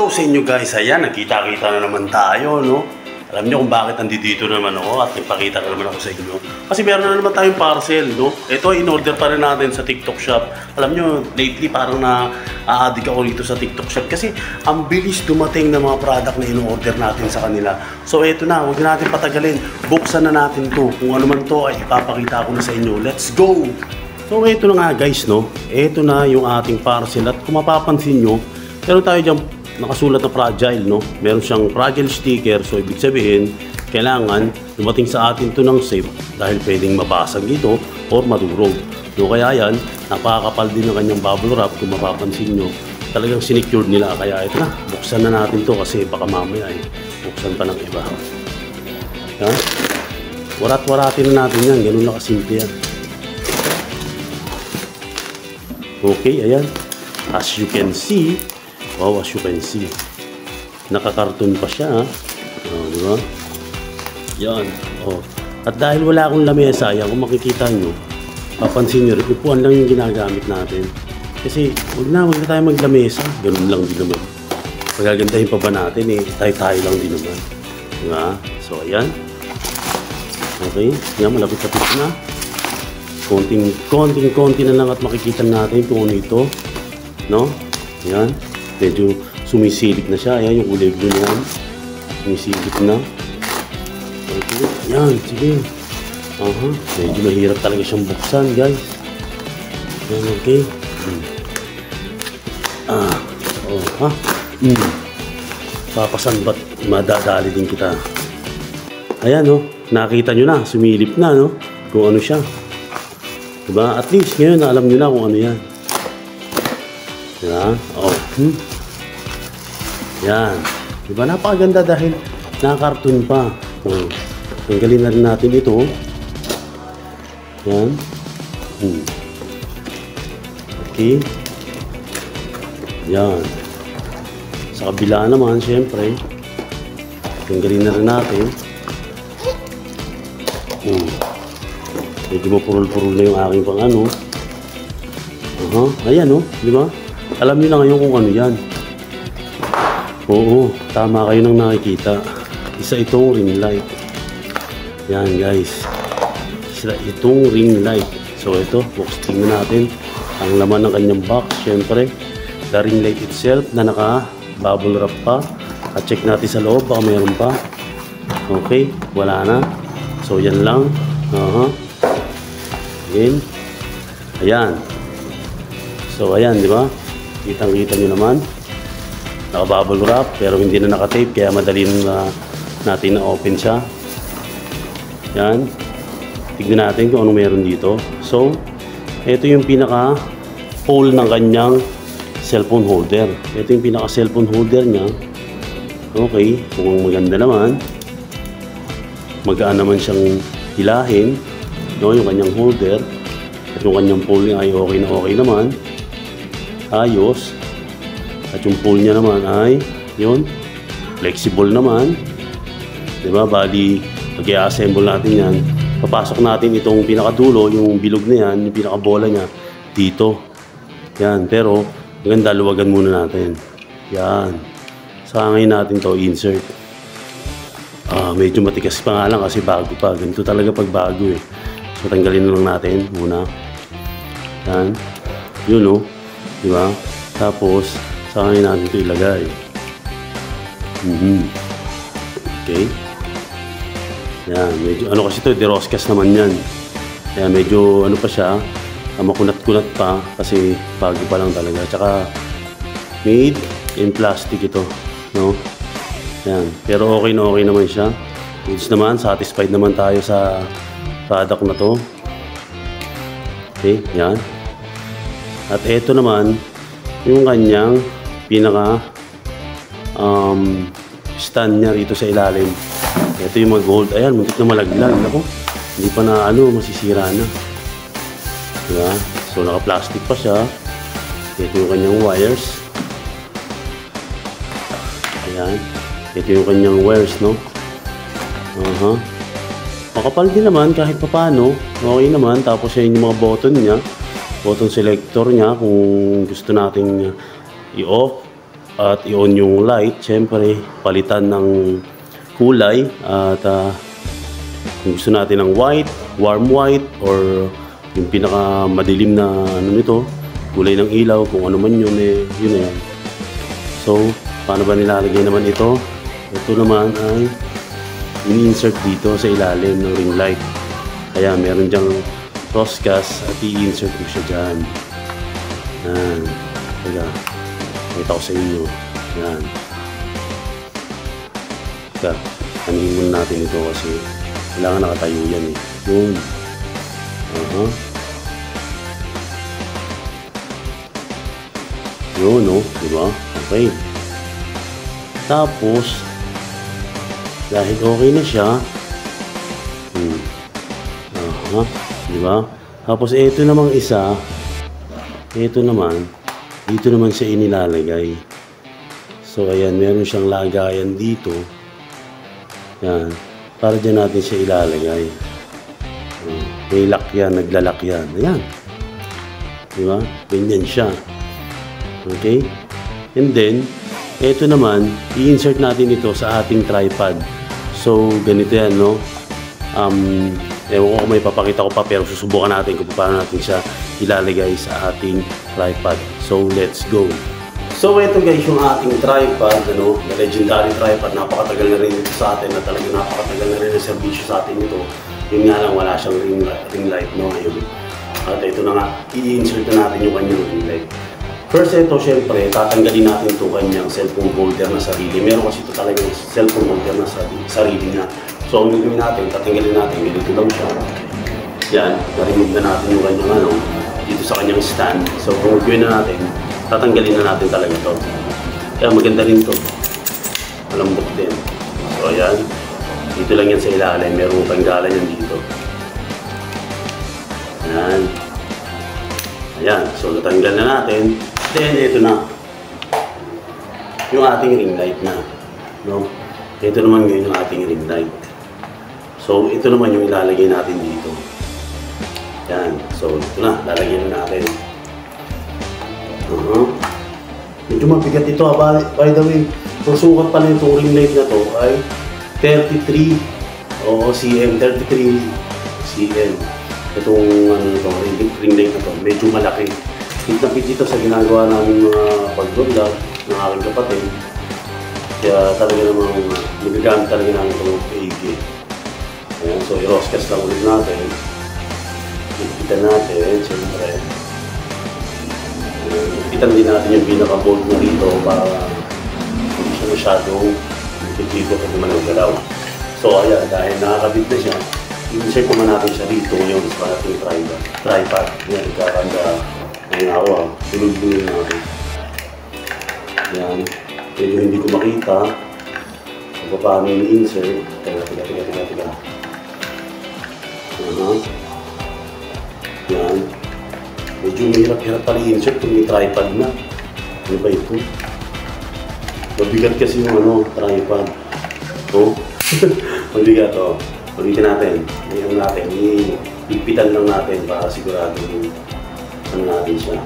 Hello sa inyo guys, ayan, nagkita-kita na naman tayo, no? Alam niyo kung bakit nandito naman ako at nagpakita na naman ako sa inyo. Kasi meron na naman tayong parcel, no? Ito, in-order pa rin natin sa TikTok Shop. Alam niyo, lately parang na-addict ako dito sa TikTok Shop kasi ang bilis dumating ng mga product na in-order natin sa kanila. So ito na, huwag natin patagalin. Buksan na natin to. Kung ano man to ay ipapakita ko na sa inyo. Let's go! So ito na nga guys, no? Ito na yung ating parcel at kung mapapansin nyo, meron tayo dyan nakasulat na fragile, no? Meron siyang fragile sticker, so ibig sabihin, kailangan dumating sa atin to ng safe dahil pwedeng mabasag ito or madurog. So kaya yan, napakakapal din ng kanyang bubble wrap kung mapapansin nyo. Talagang sinecure nila, kaya ito na, buksan na natin to kasi baka mamaya buksan pa ng iba. Yan. Warat-waratin na natin yan, ganun na kasimple yan. Okay, ayan. As you can see, wow, as you can see, nakakarton pa siya, di ba? Yan, oh. At dahil wala akong lamesa, yan, kung makikita nyo, papansin nyo rin, upuan lang yung ginagamit natin. Kasi, huwag na tayo maglamesa, ganun lang din naman. Pagagandahin pa ba natin, tayo-tayo lang din naman. Di ba? So, ayan. Okay, yan, malapit-lapit na. Konting-konti na lang at makikita natin kung ano ito, no? Yan. Medyo sumisilip na siya. Ayan yung kulay blue na yan. Sumisilip na. Okay. Yan. Sige. Medyo mahirap talaga siyang buksan, guys. Yan. Okay. Papasan ba't madadali din kita. Ayan, no. Nakita nyo na. Sumilip na, no. Kung ano siya. Diba? At least ngayon na alam nyo na kung ano yan. Diba? Oh. Yan. Diba? Napakaganda dahil nakakarton pa. Oh. Tanggalin na rin natin ito. Yan. Okay. Yan. Sa kabila naman, syempre, tanggalin na rin natin. Medyo mapurol-purol na yung aking pang ano. Ayan, oh. Diba? Alam niyo na ngayon kung ano yan. Oo, tama kayo nang nakikita. Isa itong ring light. Yan guys. Isa itong ring light. So ito, tingnan natin ang laman ng kanyang box. Siyempre, the ring light itself na naka-bubble wrap pa. At check natin sa loob, baka mayroon pa. Okay, wala na. So yan lang. Again. Ayan. So ayan, di ba? Kitang-kita nyo naman. Naka-bubble wrap pero hindi na naka-tape kaya madali na natin na-open siya. Yan. Tignan natin kung anong meron dito. So, ito yung pinaka-hole ng kanyang cellphone holder. Ito yung pinaka-cellphone holder niya. Okay. Kung maganda naman, magaan naman siyang hilahin. No, yung kanyang holder. At yung kanyang pole niya ay okay na okay naman. Ayos. At yung pole niya naman ay yun, flexible naman. Diba? Bali, pag-i-assemble natin yan, papasok natin itong pinakadulo, yung bilog na yan, yung pinakabola niya, dito. Yan, pero maganda, luwagan muna natin. Yan. Sangay natin to insert. Medyo matigas pa nga lang kasi bago pa. Ganito talaga pag bago eh. So, tanggalin na lang natin muna. Yan. Yun o. Diba? Tapos, sangay natin ito ilagay. Okay. Yan. Medyo, ano kasi ito, deroscas naman yan. Kaya medyo, ano pa siya, makunat-kunat pa kasi bago pa lang talaga. Tsaka, made in plastic ito. No? Yan. Pero okay na okay naman siya. Goods naman, satisfied naman tayo sa product na to. Okay, yan. At ito naman, yung kanyang pinaka stand niya rito sa ilalim. Ito yung mag-hold. Ayan, muntik na malaglag. Ako, hindi pa na masisira na. Diba? So, naka-plastic pa siya. Ito yung kanyang wires. Ayan. Ito yung kanyang wires, no? Makapal din naman kahit papano. Okay naman. Tapos yan yung mga button niya. Button selector niya kung gusto nating i-off at i-on yung light. Siyempre, palitan ng kulay at kung gusto natin ng white, warm white, or yung pinaka madilim na ano nito, kulay ng ilaw, kung ano man yun yun na yun. So, paano ba nilalagay naman ito? Ito naman ay ini-insert dito sa ilalim ng ring light. Kaya meron dyang crosscast at i-insert ko siya dyan. Yan. Kaya, nakita ko sa inyo. Yan. Kaya, anihin muna natin ito kasi kailangan nakatayo yan eh. Yun. Yun, no? Diba? Okay. Tapos, dahil okay na siya, diba? Tapos, ito namang isa, ito naman, dito naman siya inilalagay. So, ayan, meron siyang lagayan dito. Yan. Para dyan natin siya ilalagay. May lock yan, naglalak yan. Ayan. Diba? Ganyan siya. Okay? And then, ito naman, i-insert natin ito sa ating tripod. So, ganito yan, no? Ewan ko kung may papakita ko pa, pero susubukan natin kung paano natin siya ilalagay sa ating tripod. So, let's go! So, ito guys, yung ating tripod, ano, na legendary tripod. Napakatagal na rin ito sa atin, na talagang napakatagal na rin ang servisyo sa atin ito. Yun nga lang, wala siyang ring light, no, ngayon. At ito na nga, i-insert na natin yung kanyang ring light. First, ito, syempre, tatanggalin natin ito kanyang cellphone holder na sarili. Meron kasi ito talagang cellphone holder na sarili niya. So, ang gagawin natin, tatanggalin natin, ganito lang siya. Yan, na-remove na natin yung kanyang ano, dito sa kanyang stand. So, kung gagawin na natin, tatanggalin na natin talaga ito. Kaya maganda rin ito. Malambot din. So, ayan. Dito lang yan sa ilalim. Merong tanggalan yan dito. Ayan. Ayan. So, natanggal na natin. Then, ito na. Yung ating ring light na. No? Ito naman ngayon yung ating ring light. So, ito naman yung ilalagay natin dito. Yan. So, ito na. Lalagyan na natin. Medyo mabigat ito. By the way, ang sukat pala itong ring light na to ay 33 cm. 33 cm. Itong ring light na to. Medyo malaki. Hit ito sa ginagawa namin mga pag-vlog ng aking kapatid. Kaya talaga namang magagamit talaga namin itong AG. Ayan, so i-roscast lang ulit natin. Ipitan natin, siyempre. Ipitan din natin yung pinaka-bolt na rito para hindi siya masyadong ikikot at naman ang galaw. So ayan, dahil nakakabit na siya, i-insert naman natin siya dito ngayon sa ating tripod. Ayan, kakanda. Ayan ako, tulog-tulog natin. Ayan. Medyo hindi ko makita kung paano i-insert. Tiga. Yan. Medyo mahirap-hirap pala i-insert kung may tripod na. Ano ba ito? Mabigat kasi yung tripod. Ito. Mabigat, o. Ulitin natin. Ayan natin. Ipitan lang natin para sigurado yung natin siya.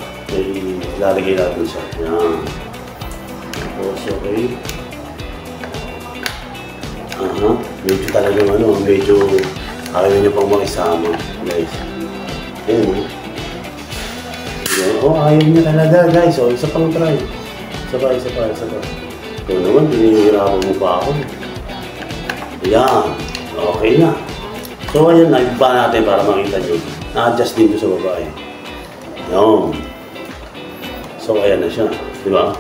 Ilalagay natin siya. Yan. Tapos, okay. Medyo talagang medyo ayaw niya pang makisama, guys. Ayan, ayaw niya talaga, guys. O, isa pang try. Isa pa. Ito naman, pinihirapan mo pa ako. Ayan. Okay na. So, ayan, naiba natin para makita nyo. Na-adjust din sa babae. Ayan. So, ayan na siya. Diba?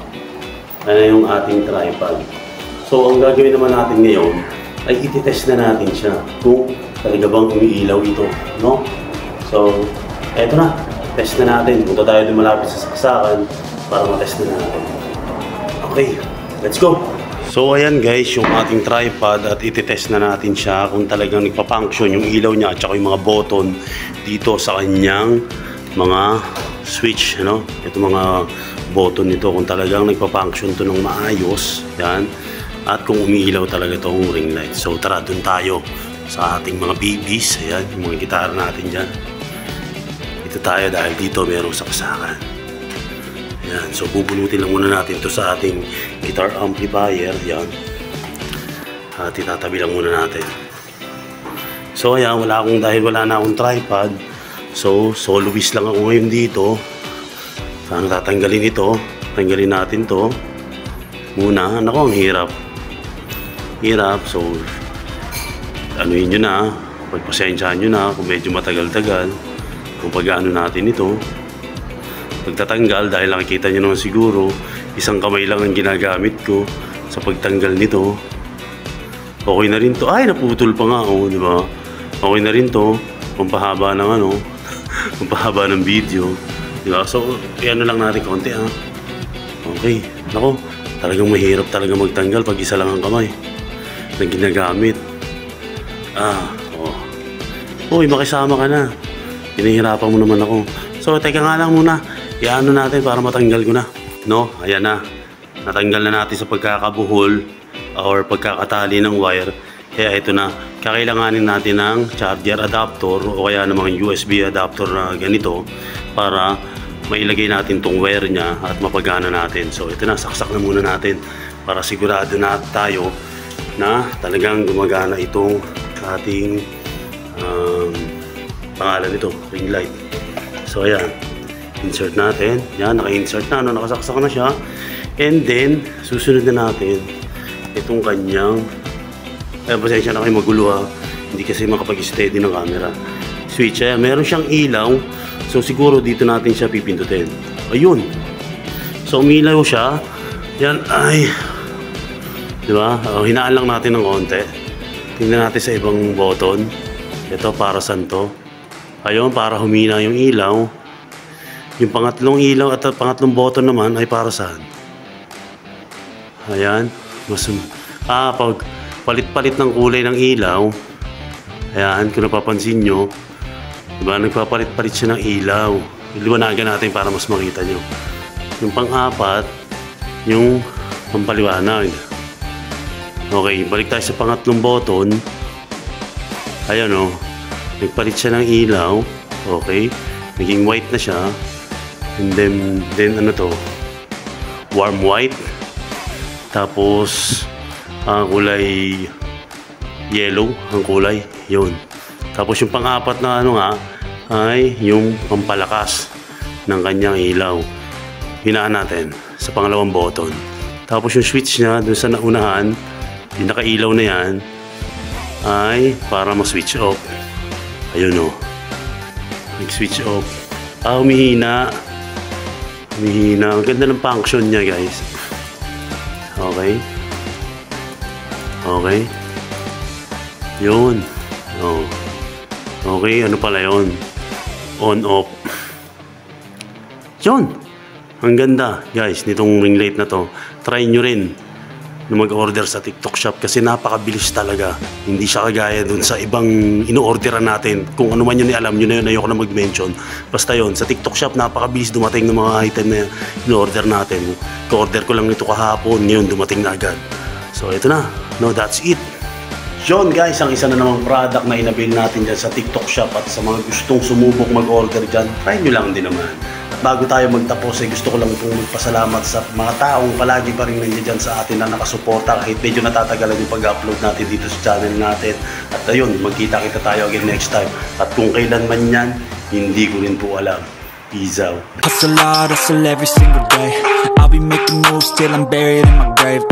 Ayan yung ating tripod. So, ang gagawin naman natin ngayon ay iti-test na natin siya kung talaga bang umiilaw ito, no? So, eto na. Test na natin. Punta tayo din malapit sa saksakan para matest na natin. Okay, let's go! So, ayan guys, yung ating tripod at iti-test na natin siya kung talagang nagpa-function yung ilaw niya at saka yung mga button dito sa kanyang mga switch, ano? Ito mga button nito kung talagang nagpa-function to ng maayos. Yan. At kung umiilaw talaga itong ring light. So tara, dun tayo sa ating mga BBs. Ayan, yung mga gitara natin dyan. Dito tayo dahil dito merong saksakan. Yan. So bubulutin lang muna natin to sa ating guitar amplifier. Yan. At itatabi lang muna natin. So ayan, dahil wala na akong tripod. So soloist lang ako ngayon dito. Paano tatanggalin ito? Tanggalin natin to muna. Naku, ang hirap. So anuhin nyo na, pagpasensyahan nyo na kung medyo matagal-tagal kung pag-ano natin ito. Pagtatanggal, dahil nakikita nyo naman siguro, isang kamay lang ang ginagamit ko sa pagtanggal nito. Okay na rin to. Ay, naputol pa nga, oh, di ba? Okay na rin to. Pampahaba ng ano, pampahaba ng video. Diba? So, ano lang natin konti, ha? Okay. Nako, talagang mahirap talaga magtanggal pag isa lang ang kamay na ginagamit. Uy, makisama ka na. Pinahirapan mo naman ako. So, teka nga lang muna. Iano natin para matanggal ko na. No? Ayan na. Natanggal na natin sa pagkakabuhol or pagkakatali ng wire. Kaya ito na. Kakailanganin natin ng charger adapter o kaya namang USB adapter na ganito para mailagay natin tong wire niya at mapagana natin. So ito na, saksak na muna natin para sigurado na tayo na talagang gumagana itong ating pangalan nito, ring light. So ayan, insert natin. Yan, naka-insert na, no? Nakasaksak na siya. And then, susunod na natin itong kanyang pasensya na kayo magulo, ha. Hindi kasi makapag-steady ng camera. Switch, meron siyang ilaw. So siguro dito natin siya pipindutin. Ayun. So umilaw siya. Yan ay, di ba? Hinaan lang natin ng konti. Tingnan natin sa ibang button. Ito para saan to? Ayun, para humina yung ilaw. Yung pangatlong ilaw at pangatlong button naman ay para saan? Ayan. Pag palit-palit ng kulay ng ilaw. Ayan, kung napapansin nyo, diba, nagpapalit-palit siya ng ilaw. Iliwanagan natin para mas makita nyo. Yung pang-apat, yung pampaliwanag. Okay, balik tayo sa pangatlong button. Ayan, o. Nagpalit siya ng ilaw. Okay. Naging white na siya. And then ano to? Warm white. Tapos, kulay yellow ang kulay. Yun. Tapos yung pang-apat na ano nga ay yung pampalakas ng kanyang ilaw. Hinaan natin sa pangalawang button. Tapos yung switch niya dun sa naunahan, yung nakailaw na yan ay para ma-switch off. Ayun, o. Nag-switch off. Humihina. Humihina. Ang ganda ng function niya, guys. Okay. Okay. Yun. Oh. Okay, ano pala yun? On, off. Yun. Ang ganda, guys, nitong ring light na to. Try nyo rin na mag-order sa TikTok shop kasi napakabilis talaga. Hindi siya kagaya dun sa ibang ino-orderan natin. Kung ano man yun, alam nyo na yun, ayoko na mag-mention. Basta yun, sa TikTok shop, napakabilis dumating ng mga item na ino-order natin. Ko-order ko lang ito kahapon, ngayon dumating na agad. So, ito na. No, that's it. Yun, guys, ang isa na namang product na inabil natin dyan sa TikTok shop at sa mga gustong sumubok mag-order dyan, try nyo lang din naman. At bago tayo magtapos, gusto ko lang pong magpasalamat sa mga taong palagi pa rin nandiyan dyan sa atin na nakasuporta kahit medyo natatagalan yung pag-upload natin dito sa channel natin. At ayun, magkita-kita tayo again next time. At kung kailan man yan, hindi ko rin po alam. Peace out. Hustle hard, hustle every single day. I'll be making moves till I'm buried in my grave.